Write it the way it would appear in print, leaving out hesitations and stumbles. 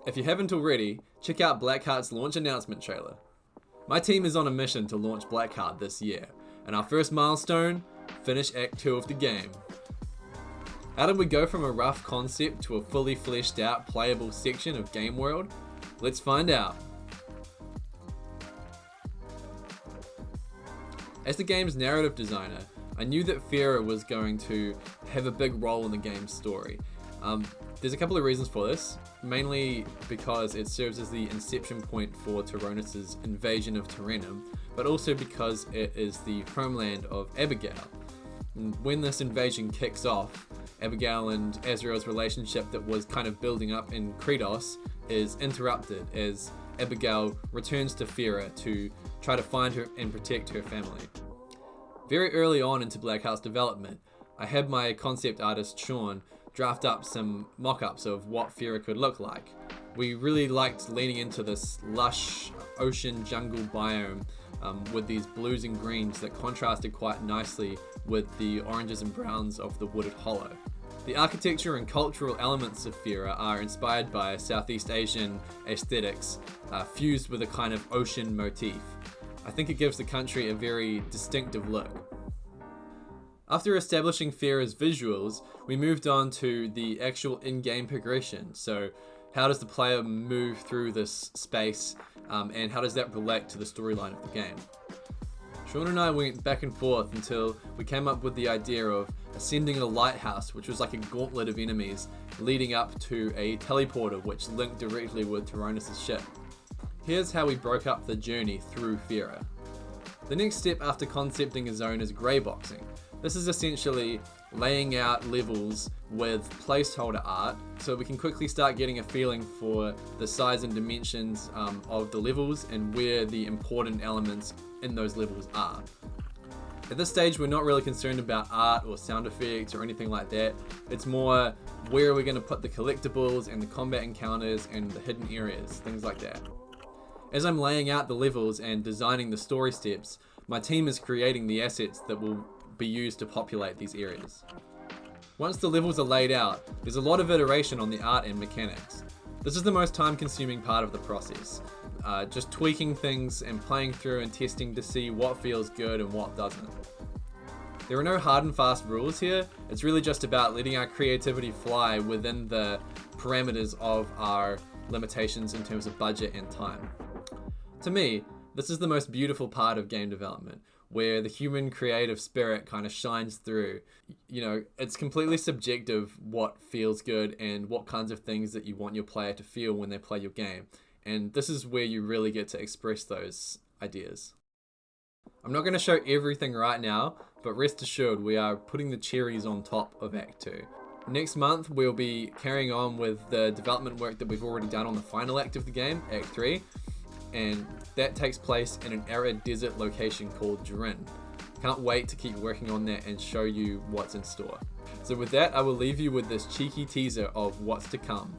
If you haven't already, check out Blackheart's launch announcement trailer. My team is on a mission to launch Blackheart this year, and our first milestone, finish Act 2 of the game. How did we go from a rough concept to a fully fleshed out playable section of Game World? Let's find out. As the game's narrative designer, I knew that Fira was going to have a big role in the game's story. There's a couple of reasons for this, mainly because it serves as the inception point for Tyronis' invasion of Tyrannum, but also because it is the homeland of Abigail. And when this invasion kicks off, Abigail and Azrael's relationship that was kind of building up in Kratos is interrupted as Abigail returns to Fira to try to find her and protect her family. Very early on into Blackheart's development, I had my concept artist Sean draft up some mock-ups of what Fira could look like. We really liked leaning into this lush ocean jungle biome with these blues and greens that contrasted quite nicely with the oranges and browns of the wooded hollow. The architecture and cultural elements of Fira are inspired by Southeast Asian aesthetics, fused with a kind of ocean motif. I think it gives the country a very distinctive look. After establishing Fira's visuals, we moved on to the actual in-game progression. So how does the player move through this space, and how does that relate to the storyline of the game? Sean and I went back and forth until we came up with the idea of ascending a lighthouse, which was like a gauntlet of enemies, leading up to a teleporter which linked directly with Tyronis' ship. Here's how we broke up the journey through Fira. The next step after concepting a zone is greyboxing. This is essentially laying out levels with placeholder art so we can quickly start getting a feeling for the size and dimensions of the levels and where the important elements in those levels are. At this stage, we're not really concerned about art or sound effects or anything like that. It's more where are we going to put the collectibles and the combat encounters and the hidden areas, things like that. As I'm laying out the levels and designing the story steps, my team is creating the assets that will be used to populate these areas. Once the levels are laid out, there's a lot of iteration on the art and mechanics. This is the most time-consuming part of the process. Just tweaking things and playing through and testing to see what feels good and what doesn't. There are no hard and fast rules here. It's really just about letting our creativity fly within the parameters of our limitations in terms of budget and time. To me, this is the most beautiful part of game development, where the human creative spirit kind of shines through. You know, it's completely subjective what feels good and what kinds of things that you want your player to feel when they play your game. And this is where you really get to express those ideas. I'm not going to show everything right now, but rest assured we are putting the cherries on top of Act 2. Next month we'll be carrying on with the development work that we've already done on the final act of the game, Act 3. And that takes place in an arid desert location called Durin. Can't wait to keep working on that and show you what's in store. So with that, I will leave you with this cheeky teaser of what's to come.